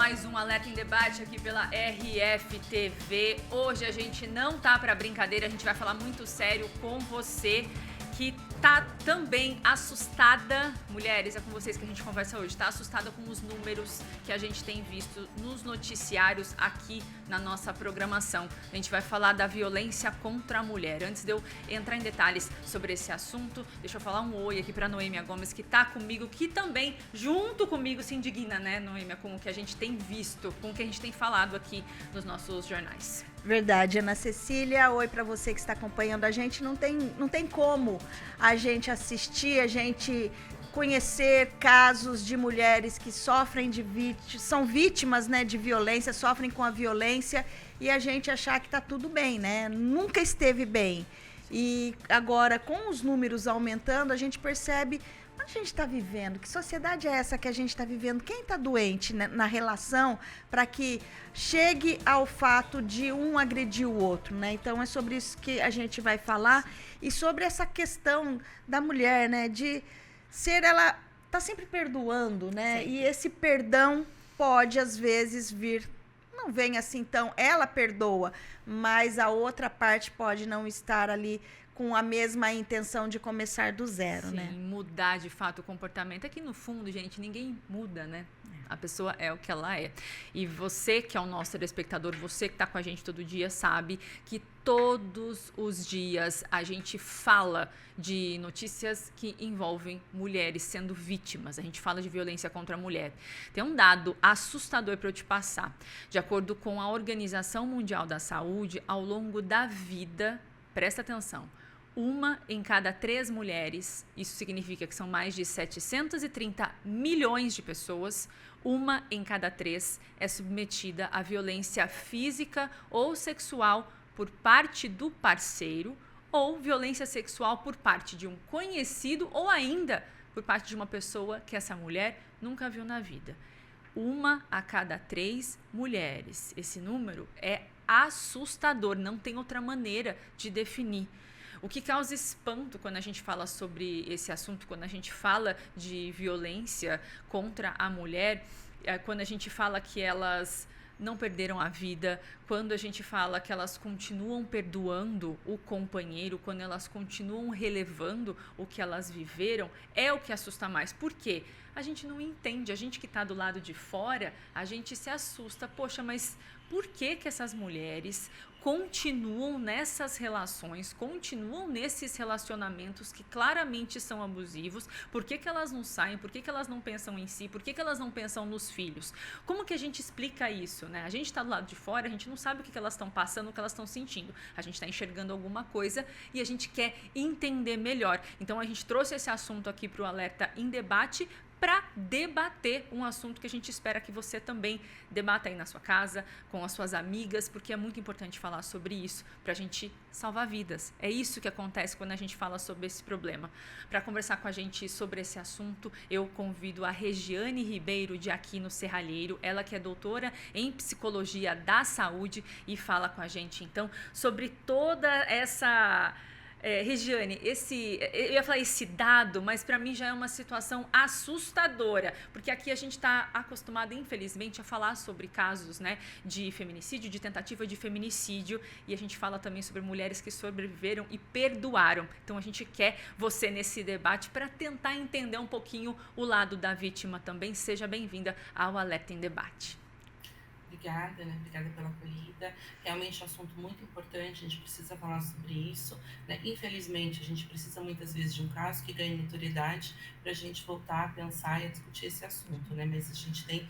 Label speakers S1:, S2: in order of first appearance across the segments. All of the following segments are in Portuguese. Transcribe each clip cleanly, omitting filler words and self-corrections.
S1: mais um Alerta em Debate aqui pela RFTV. Hoje a gente não tá pra brincadeira, a gente vai falar muito sério com você que tá também assustada. Mulheres, é com vocês que a gente conversa hoje. Tá assustada com os números que a gente tem visto nos noticiários aqui na nossa programação. A gente vai falar da violência contra a mulher. Antes de eu entrar em detalhes sobre esse assunto, deixa eu falar um oi aqui pra Noêmia Gomes, que tá comigo, que também, junto comigo, se indigna, né, Noêmia, com o que a gente tem visto, com o que a gente tem falado aqui nos nossos jornais.
S2: Verdade, Ana Cecília. Oi para você que está acompanhando a gente. Não tem como a gente assistir, a gente conhecer casos de mulheres que sofrem são vítimas, né, de violência, sofrem com a violência e a gente achar que está tudo bem, né? Nunca esteve bem. E agora, com os números aumentando, a gente percebe onde a gente está vivendo, que sociedade é essa que a gente está vivendo, quem está doente, né, na relação para que chegue ao fato de um agredir o outro, né? Então é sobre isso que a gente vai falar e sobre essa questão da mulher, né, de ser, ela tá sempre perdoando, né? Sim. E esse perdão pode às vezes vir, não vem assim tão, ela perdoa, mas a outra parte pode não estar ali com a mesma intenção de começar do zero,
S1: sim,
S2: né?
S1: Mudar de fato o comportamento. É que no fundo, gente, ninguém muda, né? A pessoa é o que ela é. E você que é o nosso telespectador, você que tá com a gente todo dia, sabe que todos os dias a gente fala de notícias que envolvem mulheres sendo vítimas. A gente fala de violência contra a mulher. Tem um dado assustador para eu te passar. De acordo com a Organização Mundial da Saúde, ao longo da vida, presta atenção, 1 em cada 3 mulheres, isso significa que são mais de 730 milhões de pessoas, 1 em cada 3 é submetida à violência física ou sexual por parte do parceiro ou violência sexual por parte de um conhecido ou ainda por parte de uma pessoa que essa mulher nunca viu na vida. 1 a cada 3 mulheres. Esse número é assustador, não tem outra maneira de definir. O que causa espanto quando a gente fala sobre esse assunto, quando a gente fala de violência contra a mulher, quando a gente fala que elas não perderam a vida, quando a gente fala que elas continuam perdoando o companheiro, quando elas continuam relevando o que elas viveram, é o que assusta mais. Por quê? A gente não entende, a gente que está do lado de fora, a gente se assusta. Poxa, mas por que que essas mulheres continuam nessas relações, continuam nesses relacionamentos que claramente são abusivos? Por que que elas não saem? Por que que elas não pensam em si? Por que que elas não pensam nos filhos? Como que a gente explica isso, né? A gente está do lado de fora, a gente não sabe o que que elas estão passando, o que elas estão sentindo. A gente está enxergando alguma coisa e a gente quer entender melhor. Então a gente trouxe esse assunto aqui para o Alerta em Debate, para debater um assunto que a gente espera que você também debata aí na sua casa, com as suas amigas, porque é muito importante falar sobre isso, para a gente salvar vidas. É isso que acontece quando a gente fala sobre esse problema. Para conversar com a gente sobre esse assunto, eu convido a Regiane Ribeiro, de Aquino Serralheiro, ela que é doutora em Psicologia da Saúde e fala com a gente, então, sobre toda essa... Regiane, eu ia falar esse dado, mas para mim já é uma situação assustadora, porque aqui a gente está acostumado, infelizmente, a falar sobre casos, né, de feminicídio, de tentativa de feminicídio, e a gente fala também sobre mulheres que sobreviveram e perdoaram. Então a gente quer você nesse debate para tentar entender um pouquinho o lado da vítima também. Seja bem-vinda ao Alerta em Debate.
S3: Obrigada, né? Obrigada pela acolhida. Realmente é um assunto muito importante, a gente precisa falar sobre isso, né? Infelizmente, a gente precisa muitas vezes de um caso que ganhe notoriedade para a gente voltar a pensar e a discutir esse assunto, né? Mas a gente tem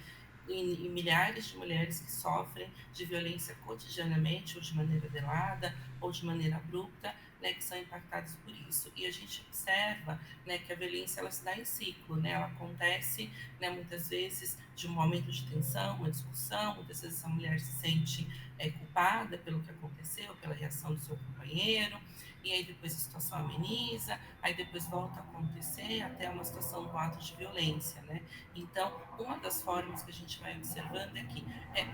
S3: milhares de mulheres que sofrem de violência cotidianamente, ou de maneira velada, ou de maneira abrupta, né, que são impactadas por isso. E a gente observa, né, que a violência ela se dá em ciclo, né, ela acontece, né, muitas vezes de um momento de tensão, uma discussão, muitas vezes essa mulher se sente culpada pelo que aconteceu, pela reação do seu companheiro, e aí depois a situação ameniza, aí depois volta a acontecer até uma situação do ato de violência, né? Então, uma das formas que a gente vai observando é que,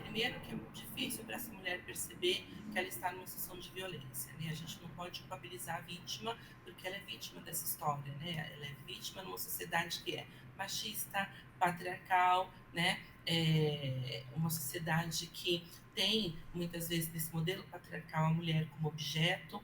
S3: primeiro, que é muito difícil para essa mulher perceber que ela está numa situação de violência, né? A gente não pode culpabilizar a vítima, porque ela é vítima dessa história, né? Ela é vítima numa sociedade que é machista, patriarcal, né? uma sociedade que tem, muitas vezes, nesse modelo patriarcal, a mulher como objeto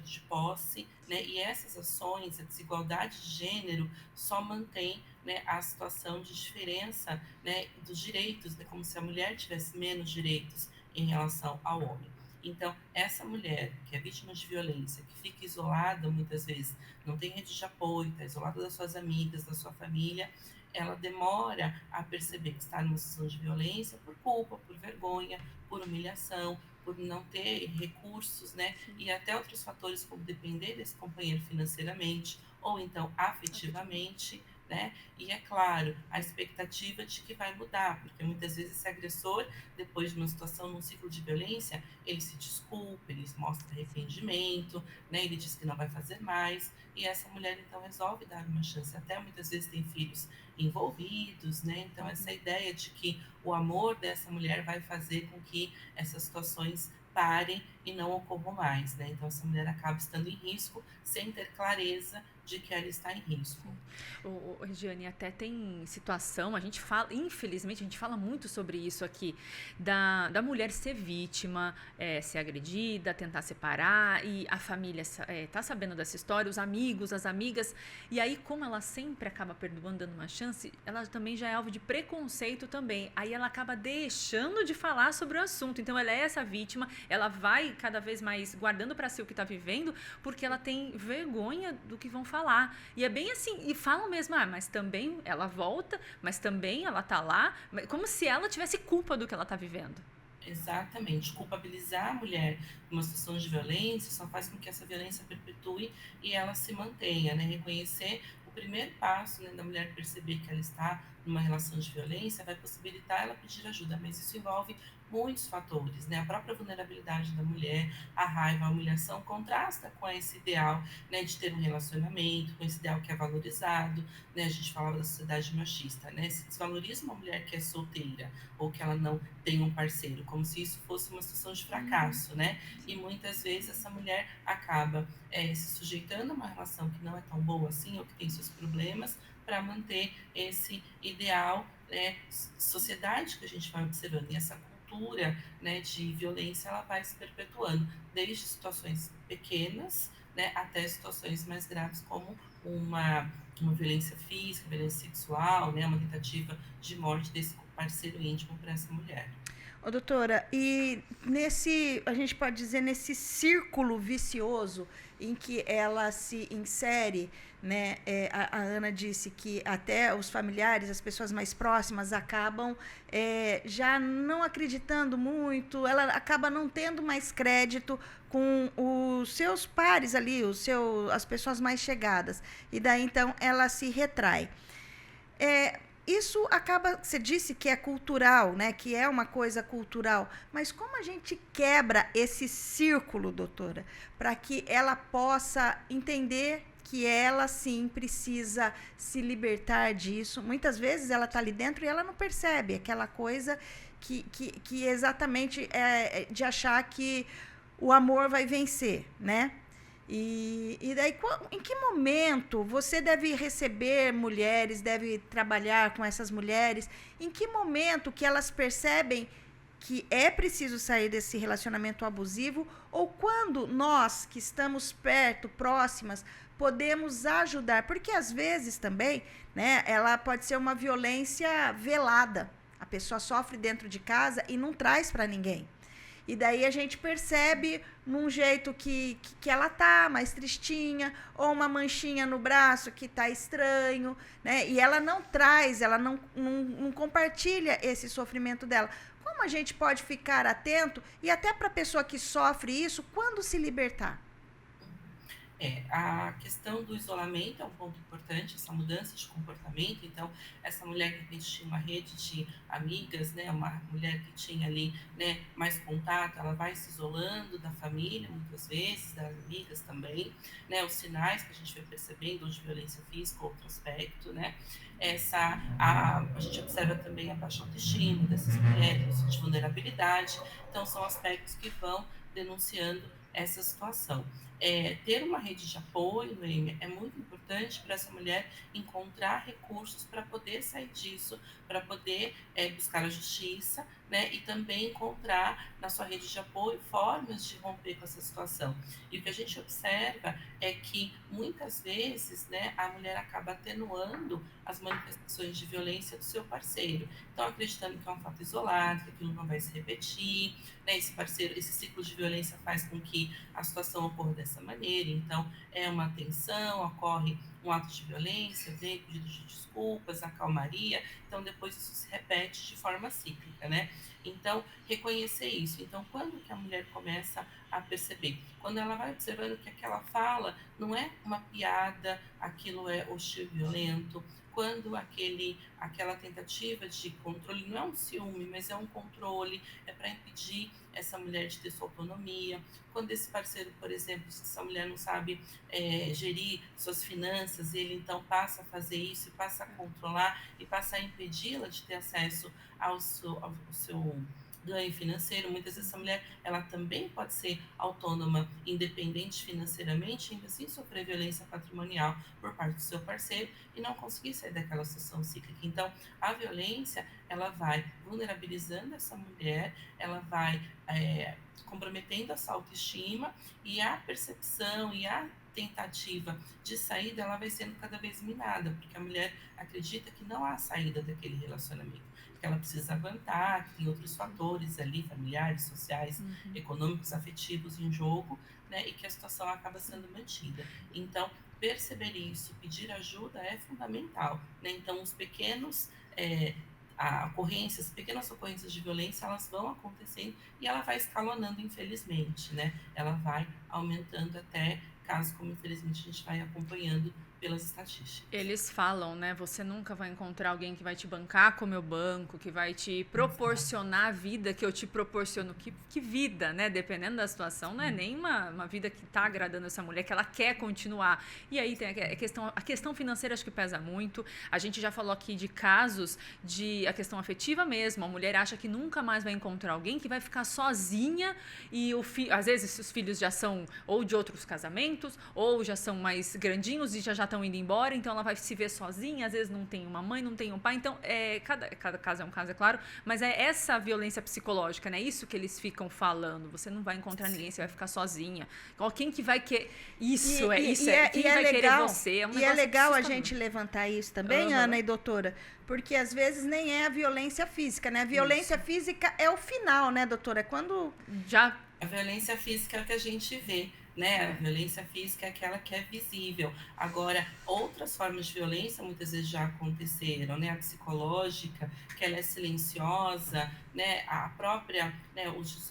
S3: de posse, né? E essas ações, a desigualdade de gênero, só mantém, né, a situação de diferença, né, dos direitos, né, como se a mulher tivesse menos direitos em relação ao homem. Então, essa mulher que é vítima de violência, que fica isolada muitas vezes, não tem rede de apoio, está isolada das suas amigas, da sua família, ela demora a perceber que está numa situação de violência por culpa, por vergonha, por humilhação, por não ter recursos, né? E até outros fatores como depender desse companheiro financeiramente ou então afetivamente, né? E é claro, a expectativa de que vai mudar, porque muitas vezes esse agressor, depois de uma situação, num ciclo de violência, ele se desculpa, ele mostra arrependimento, né? Ele diz que não vai fazer mais, e essa mulher então resolve dar uma chance. Até muitas vezes tem filhos envolvidos, né? Então essa ideia de que o amor dessa mulher vai fazer com que essas situações parem e não ocorram mais, né? Então essa mulher acaba estando em risco sem ter clareza de que ela está em risco.
S1: Regiane, até tem situação, a gente fala, infelizmente, a gente fala muito sobre isso aqui, da mulher ser vítima, ser agredida, tentar separar, e a família tá sabendo dessa história, os amigos, as amigas, e aí, como ela sempre acaba perdoando, dando uma chance, ela também já é alvo de preconceito também, aí ela acaba deixando de falar sobre o assunto, então ela é essa vítima, ela vai cada vez mais guardando para si o que está vivendo, porque ela tem vergonha do que vão falar. E é bem assim, e falam mesmo, mas também ela volta, mas também ela tá lá, como se ela tivesse culpa do que ela tá vivendo.
S3: Exatamente. Culpabilizar a mulher numa situação de violência só faz com que essa violência perpetue e ela se mantenha, né? Reconhecer o primeiro passo, né, da mulher perceber que ela está numa relação de violência vai possibilitar ela pedir ajuda, mas isso envolve muitos fatores, né? A própria vulnerabilidade da mulher, a raiva, a humilhação contrasta com esse ideal, né, de ter um relacionamento, com esse ideal que é valorizado, né? A gente falava da sociedade machista, né? Se desvaloriza uma mulher que é solteira ou que ela não tem um parceiro, como se isso fosse uma situação de fracasso, né? E muitas vezes essa mulher acaba se sujeitando a uma relação que não é tão boa assim, ou que tem seus problemas, para manter esse ideal, né, sociedade que a gente vai observando. E essa cultura, né, de violência, ela vai se perpetuando, desde situações pequenas, né, até situações mais graves, como uma violência física, violência sexual, né, uma tentativa de morte desse parceiro íntimo para essa mulher.
S2: Ô, doutora, e a gente pode dizer, nesse círculo vicioso em que ela se insere, né? A Ana disse que até os familiares, as pessoas mais próximas, acabam já não acreditando muito, ela acaba não tendo mais crédito com os seus pares ali, as pessoas mais chegadas. E daí, então, ela se retrai. Isso acaba, você disse que é cultural, né? Que é uma coisa cultural. Mas como a gente quebra esse círculo, doutora, para que ela possa entender que ela sim precisa se libertar disso? Muitas vezes ela está ali dentro e ela não percebe aquela coisa que exatamente é de achar que o amor vai vencer, né? E daí, em que momento você deve receber mulheres, deve trabalhar com essas mulheres? Em que momento que elas percebem que é preciso sair desse relacionamento abusivo? Ou quando nós, que estamos perto, próximas, podemos ajudar? Porque às vezes também, né, ela pode ser uma violência velada. A pessoa sofre dentro de casa e não traz para ninguém. E daí a gente percebe num jeito que ela tá mais tristinha, ou uma manchinha no braço que tá estranho, né? E ela não traz, ela não compartilha esse sofrimento dela. Como a gente pode ficar atento e até para a pessoa que sofre isso, quando se libertar?
S3: A questão do isolamento é um ponto importante, essa mudança de comportamento. Então, essa mulher que de repente tinha uma rede de amigas, né, uma mulher que tinha ali, né, mais contato, ela vai se isolando da família, muitas vezes, das amigas também, né, os sinais que a gente vai percebendo, ou de violência física, outro aspecto, né, a gente observa também a baixa autoestima dessas mulheres, de vulnerabilidade. Então, são aspectos que vão denunciando essa situação. ter uma rede de apoio, Noêmia, é muito importante para essa mulher encontrar recursos para poder sair disso, para poder buscar a justiça, né, e também encontrar na sua rede de apoio formas de romper com essa situação. E o que a gente observa é que muitas vezes, né, a mulher acaba atenuando as manifestações de violência do seu parceiro. Então, acreditando que é um fato isolado, que aquilo não vai se repetir, né, esse ciclo de violência faz com que a situação ocorra dessa maneira. Então, é uma tensão, ocorre um ato de violência, vem pedido de desculpas, a calmaria, então depois isso se repete de forma cíclica, né? Então, reconhecer isso. Então, quando que a mulher começa a perceber? Quando ela vai observando que aquela fala não é uma piada, aquilo é hostil e violento, quando aquela tentativa de controle não é um ciúme, mas é um controle, é para impedir essa mulher de ter sua autonomia. Quando esse parceiro, por exemplo, se essa mulher não sabe gerir suas finanças, ele então passa a fazer isso, passa a controlar e passa a impedi-la de ter acesso ao seu ganho financeiro. Muitas vezes essa mulher, ela também pode ser autônoma, independente financeiramente, ainda assim sofrer violência patrimonial por parte do seu parceiro e não conseguir sair daquela situação cíclica. Então, a violência, ela vai vulnerabilizando essa mulher, ela vai comprometendo a sua autoestima, e a percepção e a tentativa de saída, ela vai sendo cada vez minada, porque a mulher acredita que não há saída daquele relacionamento, que ela precisa aguentar, que tem outros fatores ali, familiares, sociais, econômicos, afetivos em jogo, né, e que a situação acaba sendo mantida. Então, perceber isso, pedir ajuda é fundamental, né? Então, os pequenas ocorrências de violência, elas vão acontecendo e ela vai escalonando, infelizmente, né? Ela vai aumentando até casos como, infelizmente, a gente vai acompanhando pelas estatísticas.
S1: Eles falam, né? Você nunca vai encontrar alguém que vai te bancar como eu banco, que vai te proporcionar a vida que eu te proporciono. Que vida, né? Dependendo da situação, não é nem uma vida que está agradando essa mulher, que ela quer continuar. E aí tem a questão financeira, acho que pesa muito. A gente já falou aqui de casos a questão afetiva mesmo. A mulher acha que nunca mais vai encontrar alguém, que vai ficar sozinha, e às vezes os filhos já são ou de outros casamentos, ou já são mais grandinhos e já estão indo embora, então ela vai se ver sozinha, às vezes não tem uma mãe, não tem um pai, então cada caso é um caso, é claro, mas é essa violência psicológica, né? Isso que eles ficam falando, você não vai encontrar ninguém, você vai ficar sozinha. Quem que vai querer isso? Quem vai querer você? É um
S2: e é legal a gente levantar isso também, Ana e doutora, porque às vezes nem é a violência física, né? A violência física é o final, né, doutora? É quando
S3: a violência física é o que a gente vê, né? A violência física é aquela que é visível. Agora, outras formas de violência muitas vezes já aconteceram, né? A psicológica, que ela é silenciosa, né? A própria, né?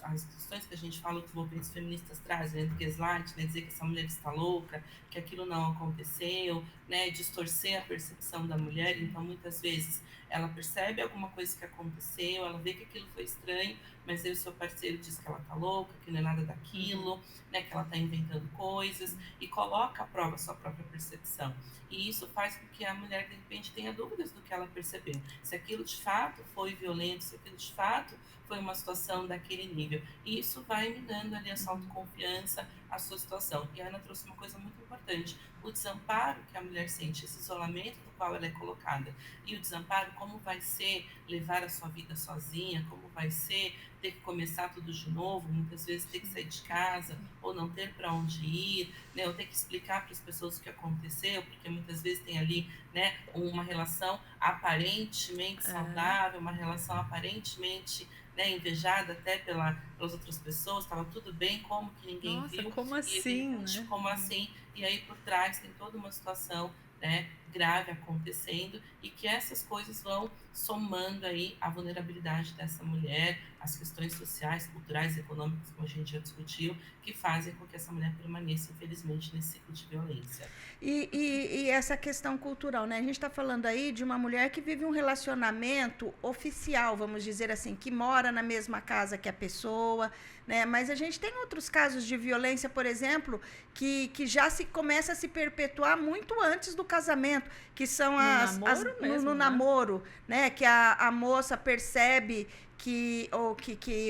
S3: As questões que a gente fala, que os movimentos feministas trazem, né? Gaslight, né? Dizer que essa mulher está louca, que aquilo não aconteceu, né? Distorcer a percepção da mulher. Então, muitas vezes, ela percebe alguma coisa que aconteceu, ela vê que aquilo foi estranho, mas aí o seu parceiro diz que ela tá louca, que não é nada daquilo, né, que ela tá inventando coisas, e coloca à prova a sua própria percepção. E isso faz com que a mulher, de repente, tenha dúvidas do que ela percebeu. Se aquilo de fato foi violento, se aquilo de fato foi uma situação daquele nível. E isso vai minando ali a sua autoconfiança, a sua situação. E a Ana trouxe uma coisa muito importante: o desamparo que a mulher sente, esse isolamento do qual ela é colocada. E o desamparo, como vai ser levar a sua vida sozinha, como vai ser ter que começar tudo de novo, muitas vezes ter que sair de casa, ou não ter para onde ir, né, ou ter que explicar para as pessoas o que aconteceu, porque muitas vezes tem ali, né, uma relação aparentemente saudável, uma relação aparentemente, né, invejada até pelas outras pessoas, estava tudo bem, como que ninguém viu.
S1: Como assim, né?
S3: Como assim? E aí por trás tem toda uma situação, né, grave acontecendo, e que essas coisas vão somando aí a vulnerabilidade dessa mulher, as questões sociais, culturais, econômicas, como a gente já discutiu, que fazem com que essa mulher permaneça, infelizmente, nesse ciclo de violência.
S2: E essa questão cultural, né? A gente está falando aí de uma mulher que vive um relacionamento oficial, vamos dizer assim, que mora na mesma casa que a pessoa, né? Mas a gente tem outros casos de violência, por exemplo, que já começa a se perpetuar muito antes do casamento. violento, que são no
S1: né?
S2: namoro, né? Que a moça percebe que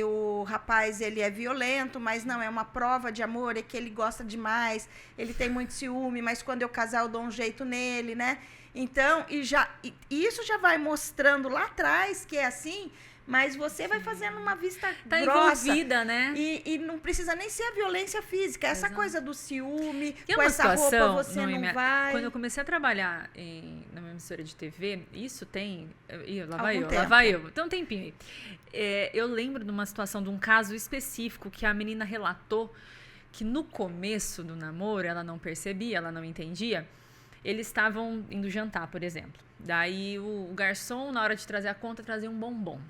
S2: o rapaz ele é violento, mas não, é uma prova de amor, é que ele gosta demais, ele tem muito ciúme, mas quando eu casar eu dou um jeito nele, né? Então, isso já vai mostrando lá atrás que é assim, mas você vai fazendo uma vista
S1: tá
S2: grossa.
S1: Envolvida, né?
S2: E não precisa nem ser a violência física, essa coisa do ciúme,
S1: e
S2: com essa roupa você não vai...
S1: Quando eu comecei a trabalhar numa emissora de TV, isso tem...
S2: Algum
S1: Lá vai eu. Tem um tempinho aí. Eu lembro de uma situação, de um caso específico que a menina relatou que no começo do namoro ela não percebia, ela não entendia. Eles estavam indo jantar, por exemplo. Daí o garçom, na hora de trazer a conta, trazia um bombom.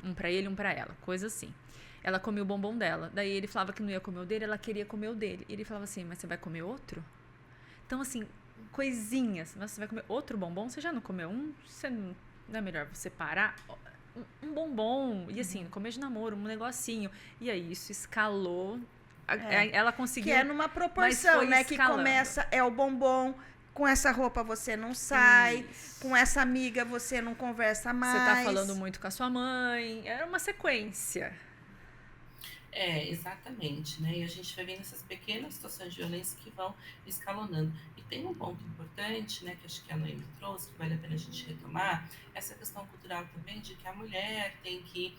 S1: Um pra ele, um pra ela. Coisa assim. Ela comia o bombom dela. Daí ele falava que não ia comer o dele, ela queria comer o dele. E ele falava assim, mas você vai comer outro? Então, assim, coisinhas. Mas você vai comer outro bombom? Você já não comeu um? Não é melhor você parar? Um bombom. E assim, no começo de namoro, um negocinho. E aí, isso escalou. Ela conseguiu...
S2: Que é numa proporção, né? Escalando. Que começa, o bombom... Com essa roupa você não sai, com essa amiga você não conversa mais.
S1: Você tá falando muito com a sua mãe. Era uma sequência.
S3: Exatamente, né? E a gente vai vendo essas pequenas situações de violência que vão escalonando. E tem um ponto importante, né, que acho que a Noemi trouxe, que vale a pena a gente retomar, essa questão cultural também de que a mulher tem que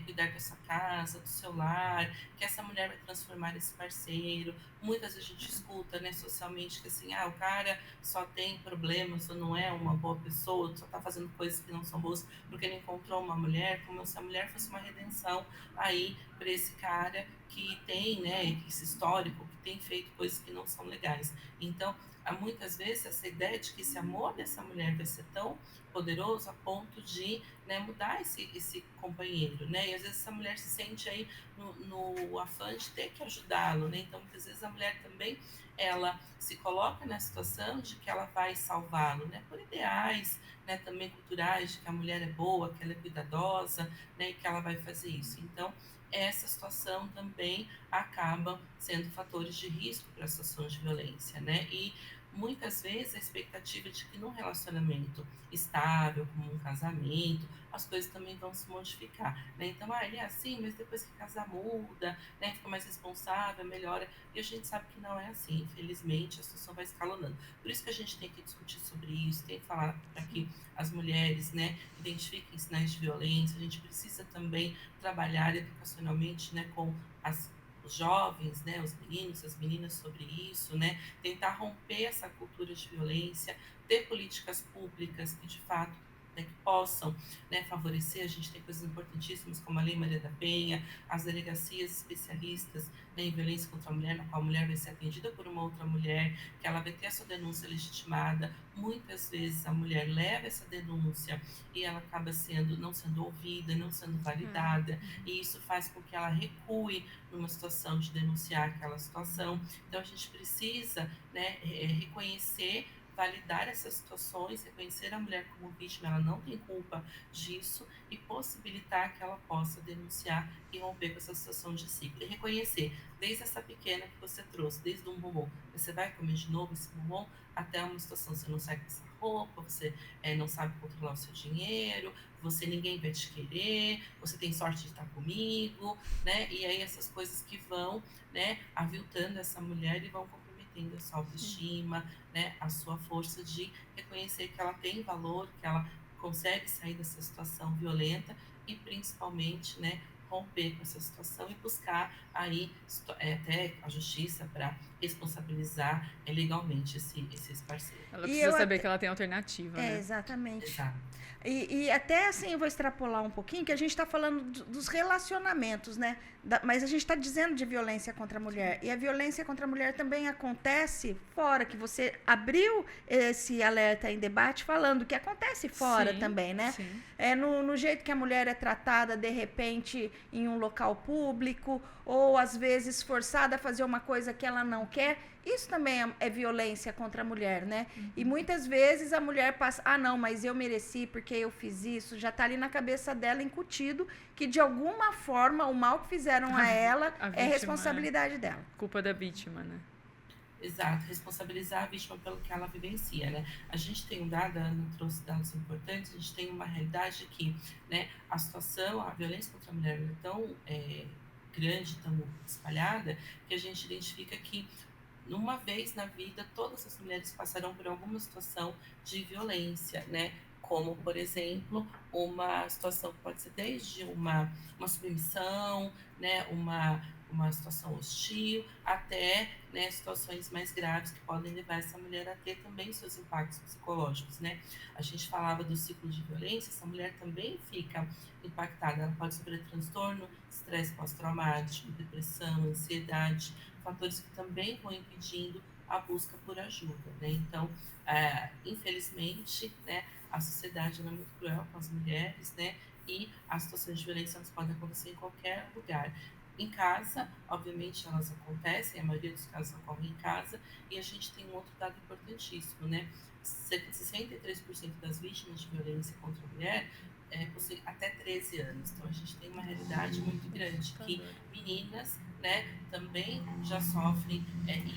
S3: cuidar da sua casa, do seu lar, que essa mulher vai transformar esse parceiro. Muitas vezes a gente escuta, né, socialmente, que assim, o cara só tem problemas, ou não é uma boa pessoa, só tá fazendo coisas que não são boas porque ele encontrou uma mulher, como se a mulher fosse uma redenção aí para esse cara que tem, né, esse histórico, que tem feito coisas que não são legais. Então, há muitas vezes essa ideia de que esse amor dessa mulher vai ser tão poderoso a ponto de, né, mudar esse companheiro, né? E às vezes essa mulher se sente aí no afã de ter que ajudá-lo, né? Então, muitas vezes a mulher também, ela se coloca na situação de que ela vai salvá-lo, né? Por ideais, né, também culturais, de que a mulher é boa, que ela é cuidadosa, né, e que ela vai fazer isso. Então, essa situação também acaba sendo fatores de risco para situações de violência, né? E muitas vezes a expectativa de que num relacionamento estável, como um casamento, as coisas também vão se modificar, né? Então, ele é assim, mas depois que casar muda, né? Fica mais responsável, melhora. E a gente sabe que não é assim, infelizmente, a situação vai escalonando. Por isso que a gente tem que discutir sobre isso, tem que falar para que as mulheres, né, identifiquem sinais de violência. A gente precisa também trabalhar educacionalmente, né, com os jovens, né, os meninos, as meninas sobre isso, né, tentar romper essa cultura de violência, ter políticas públicas que de fato, né, que possam, né, favorecer. A gente tem coisas importantíssimas como a Lei Maria da Penha, as delegacias especialistas, né, em violência contra a mulher, na qual a mulher vai ser atendida por uma outra mulher, que ela vai ter a sua denúncia legitimada. Muitas vezes a mulher leva essa denúncia e ela acaba não sendo ouvida, não sendo validada, e isso faz com que ela recue numa situação de denunciar aquela situação. Então a gente precisa, né, reconhecer, validar essas situações, reconhecer a mulher como vítima, ela não tem culpa disso, e possibilitar que ela possa denunciar e romper com essa situação de ciclo. E reconhecer, desde essa pequena que você trouxe, desde um bombom, você vai comer de novo esse bombom, até uma situação, você não sai com essa roupa, você não sabe controlar o seu dinheiro, ninguém vai te querer, você tem sorte de estar comigo, né? E aí essas coisas que vão, né, aviltando essa mulher e vão comprometendo a sua autoestima, né, a sua força de reconhecer que ela tem valor, que ela consegue sair dessa situação violenta e principalmente, né, romper com essa situação e buscar aí até a justiça para responsabilizar legalmente esses parceiros.
S1: Ela precisa saber que ela tem alternativa, né?
S2: Exatamente.
S3: Exato.
S2: E até assim, eu vou extrapolar um pouquinho, que a gente está falando dos relacionamentos, né? Mas a gente está dizendo de violência contra a mulher. E a violência contra a mulher também acontece fora, que você abriu esse alerta em debate falando que acontece fora também, né? Sim. No jeito que a mulher é tratada, de repente, em um local público, ou às vezes forçada a fazer uma coisa que ela não quer. Isso também é violência contra a mulher, né? E muitas vezes a mulher passa, não, mas eu mereci porque eu fiz isso. Já tá ali na cabeça dela incutido que de alguma forma o mal que fizeram a ela é responsabilidade dela.
S1: Culpa da vítima, né?
S3: Exato, responsabilizar a vítima pelo que ela vivencia, né? A gente tem um dado, a Ana trouxe dados importantes, a gente tem uma realidade que, né, a situação, a violência contra a mulher é tão grande, tão espalhada, que a gente identifica que numa vez na vida, todas as mulheres passarão por alguma situação de violência, né? Como, por exemplo, uma situação que pode ser desde uma submissão, né? Uma situação hostil, até, né, situações mais graves que podem levar essa mulher a ter também seus impactos psicológicos, né? A gente falava do ciclo de violência, essa mulher também fica impactada, ela pode sofrer transtorno, estresse pós-traumático, depressão, ansiedade, fatores que também vão impedindo a busca por ajuda, né? Então, infelizmente, né, a sociedade é muito cruel com as mulheres, né? E as situações de violência elas podem acontecer em qualquer lugar. Em casa, obviamente, elas acontecem, a maioria dos casos ocorre em casa, e a gente tem um outro dado importantíssimo, né? 63% das vítimas de violência contra a mulher possuem até 13 anos. Então, a gente tem uma realidade muito grande que meninas, né, também já sofrem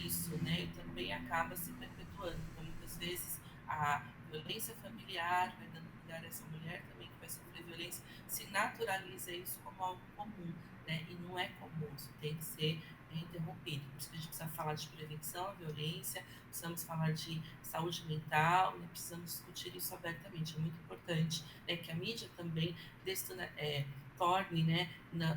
S3: isso, né, e também acaba se perpetuando. Então, muitas vezes, a violência familiar vai dando lugar a essa mulher também que vai sofrer violência, se naturaliza isso como algo comum, né, e não é comum, isso tem que ser interrompido. Por isso que a gente precisa falar de prevenção à violência, precisamos falar de saúde mental, né, precisamos discutir isso abertamente. É muito importante, né, que a mídia também torne, né,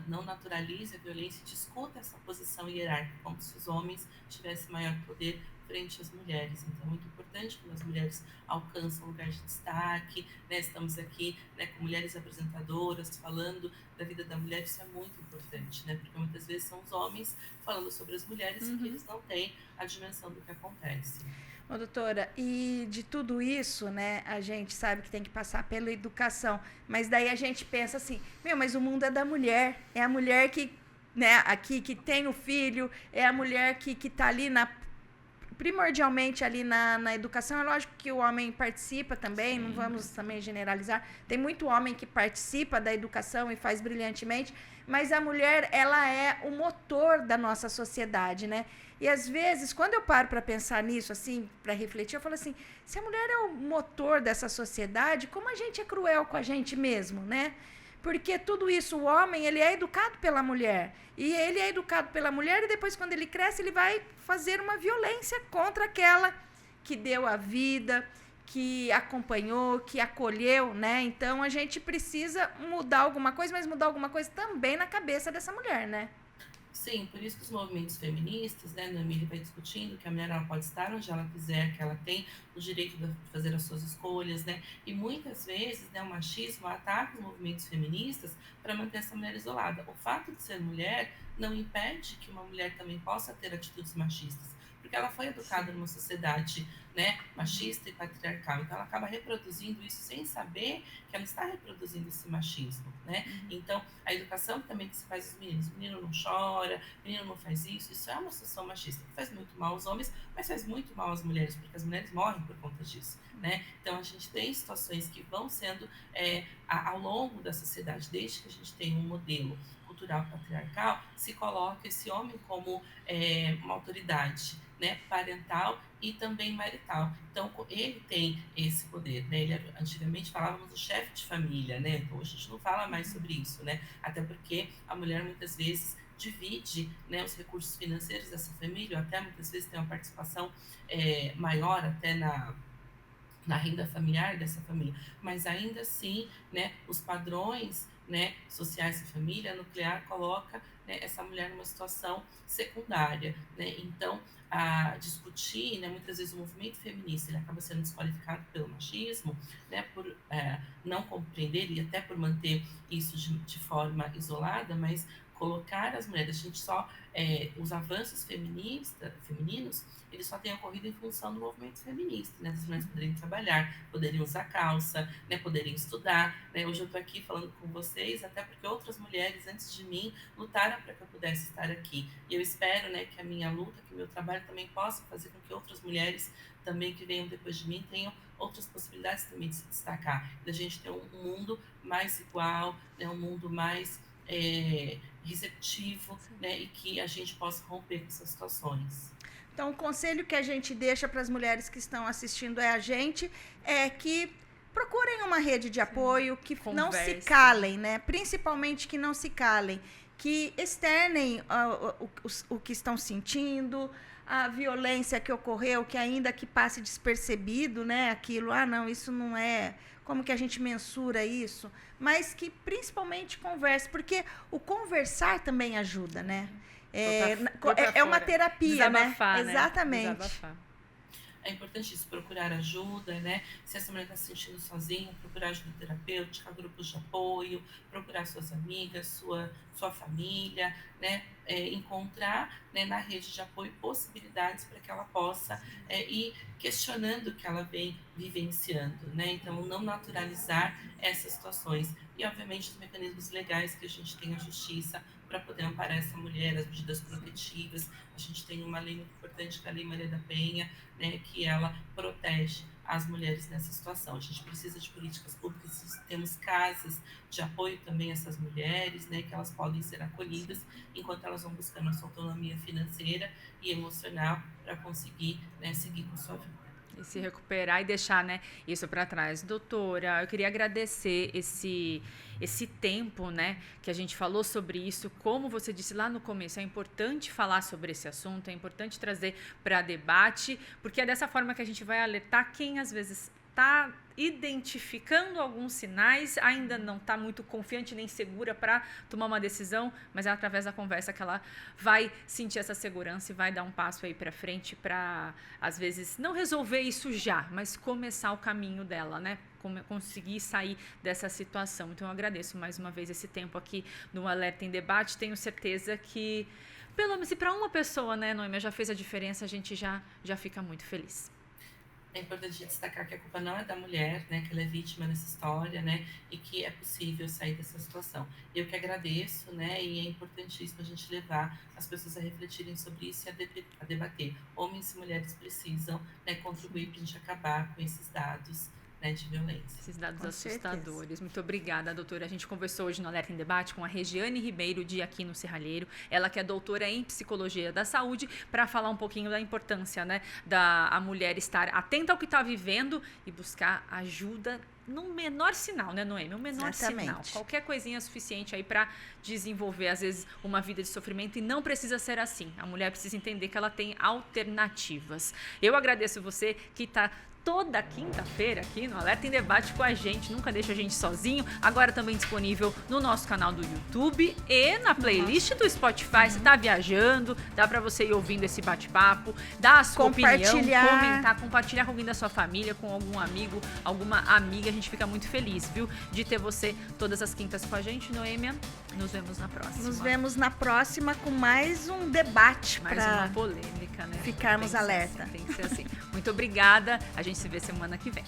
S3: não naturalize a violência e discuta essa posição hierárquica, como se os homens tivessem maior poder frente às mulheres. Então, é muito importante quando as mulheres alcançam um lugar de destaque, né? Estamos aqui, né, com mulheres apresentadoras, falando da vida da mulher, isso é muito importante, né? Porque muitas vezes são os homens falando sobre as mulheres e eles não têm a dimensão do que acontece.
S2: Ô, doutora, e de tudo isso, né, a gente sabe que tem que passar pela educação, mas daí a gente pensa assim, mas o mundo é da mulher, é a mulher que, né, aqui que tem o filho, é a mulher que está ali primordialmente ali na educação. É lógico que o homem participa também, não vamos também generalizar, tem muito homem que participa da educação e faz brilhantemente, mas a mulher, ela é o motor da nossa sociedade, né? E às vezes, quando eu paro para pensar nisso, assim, para refletir, eu falo assim, se a mulher é o motor dessa sociedade, como a gente é cruel com a gente mesmo, né? Porque tudo isso, o homem, ele é educado pela mulher. E ele é educado pela mulher e depois, quando ele cresce, ele vai fazer uma violência contra aquela que deu a vida, que acompanhou, que acolheu, né? Então, a gente precisa mudar alguma coisa, mas mudar alguma coisa também na cabeça dessa mulher, né?
S3: Sim, por isso que os movimentos feministas, né, no Emília vai discutindo que a mulher ela pode estar onde ela quiser, que ela tem o direito de fazer as suas escolhas, né, e muitas vezes, né, o machismo ataca os movimentos feministas para manter essa mulher isolada. O fato de ser mulher não impede que uma mulher também possa ter atitudes machistas, porque ela foi educada numa sociedade, né, machista e patriarcal, então ela acaba reproduzindo isso sem saber que ela está reproduzindo esse machismo, né? Então, a educação também que se faz aos meninos, o menino não chora, o menino não faz isso é uma situação machista, que faz muito mal aos homens, mas faz muito mal às mulheres, porque as mulheres morrem por conta disso, né? Então, a gente tem situações que vão sendo, ao longo da sociedade, desde que a gente tem um modelo cultural patriarcal, se coloca esse homem como uma autoridade, né, parental e também marital. Então, ele tem esse poder, né? Antigamente falávamos do chefe de família, né? Hoje a gente não fala mais sobre isso, né? Até porque a mulher muitas vezes divide, né, os recursos financeiros dessa família, ou até muitas vezes tem uma participação maior até na renda familiar dessa família, mas ainda assim, né, os padrões, né, sociais da família, a nuclear coloca, né, essa mulher numa situação secundária, né? Então, a discutir, né, muitas vezes o movimento feminista ele acaba sendo desqualificado pelo machismo, né, por não compreender e até por manter isso de forma isolada, mas colocar as mulheres, a gente só os avanços femininos eles só têm ocorrido em função do movimento feminista, né? As mulheres poderiam trabalhar, poderiam usar calça, né? Poderiam estudar, né? Hoje eu estou aqui falando com vocês, até porque outras mulheres antes de mim lutaram para que eu pudesse estar aqui. E eu espero, né, que a minha luta, que o meu trabalho também possa fazer com que outras mulheres também que venham depois de mim tenham outras possibilidades também de se destacar. Da gente ter um mundo mais igual, né? Um mundo mais receptivo, né? E que a gente possa romper com essas situações.
S2: Então, o conselho que a gente deixa para as mulheres que estão assistindo é que procurem uma rede de apoio, que não se calem, né? Principalmente que não se calem, que externem o que estão sentindo, a violência que ocorreu, que ainda que passe despercebido, né? Aquilo, não, isso não é... Como que a gente mensura isso? Mas que principalmente converse, porque o conversar também ajuda, né? É uma terapia,
S1: desabafar,
S2: né? Exatamente.
S1: Desabafar.
S3: É importante isso, procurar ajuda, né? Se essa mulher está se sentindo sozinha, procurar ajuda terapêutica, grupos de apoio, procurar suas amigas, sua família, né? Encontrar, né, na rede de apoio possibilidades para que ela possa ir questionando o que ela vem vivenciando, né? Então, não naturalizar essas situações. E, obviamente, os mecanismos legais que a gente tem, a justiça, para poder amparar essa mulher, as medidas protetivas. A gente tem uma lei muito importante, que é a Lei Maria da Penha, né, que ela protege as mulheres nessa situação. A gente precisa de políticas públicas, temos casas de apoio também a essas mulheres, né, que elas podem ser acolhidas enquanto elas vão buscando a sua autonomia financeira e emocional para conseguir, né, seguir com a sua vida.
S1: E se recuperar e deixar, né, isso para trás. Doutora, eu queria agradecer esse tempo, né, que a gente falou sobre isso. Como você disse lá no começo, é importante falar sobre esse assunto, é importante trazer para debate, porque é dessa forma que a gente vai alertar quem às vezes está identificando alguns sinais, ainda não está muito confiante nem segura para tomar uma decisão, mas é através da conversa que ela vai sentir essa segurança e vai dar um passo aí para frente para, às vezes, não resolver isso já, mas começar o caminho dela, né? Conseguir sair dessa situação. Então, eu agradeço mais uma vez esse tempo aqui no Alerta em Debate. Tenho certeza que, pelo menos, se para uma pessoa, né, Noêmia, já fez a diferença, a gente já fica muito feliz.
S3: É importante destacar que a culpa não é da mulher, né, que ela é vítima nessa história, né, e que é possível sair dessa situação. Eu que agradeço, né, e é importantíssimo a gente levar as pessoas a refletirem sobre isso e a debater. Homens e mulheres precisam, né, contribuir para a gente acabar com esses dados, né, de violência.
S1: Esses dados
S2: Com
S1: assustadores.
S2: certeza.
S1: Muito obrigada, doutora. A gente conversou hoje no Alerta em Debate com a Regiane Ribeiro, de Aquino Serralheiro. Ela que é doutora em Psicologia da Saúde, para falar um pouquinho da importância, né, da mulher estar atenta ao que está vivendo e buscar ajuda no menor sinal, né, Noêmia? O menor
S2: Exatamente.
S1: sinal. Qualquer coisinha é suficiente aí para desenvolver, às vezes, uma vida de sofrimento, e não precisa ser assim. A mulher precisa entender que ela tem alternativas. Eu agradeço você que está toda quinta-feira aqui no Alerta em Debate com a gente, nunca deixa a gente sozinho. Agora também disponível no nosso canal do YouTube e na playlist do Spotify. Você tá viajando, dá pra você ir ouvindo esse bate-papo, dar a sua opinião, comentar, compartilhar com alguém da sua família, com algum amigo, alguma amiga. A gente fica muito feliz, viu, de ter você todas as quintas com a gente. Noêmia, nos vemos na próxima.
S2: Nos vemos na próxima com mais um debate
S1: mais
S2: para
S1: uma polêmica, né?
S2: ficarmos alerta.
S1: Tem que ser assim. Muito obrigada. A gente se vê semana que vem.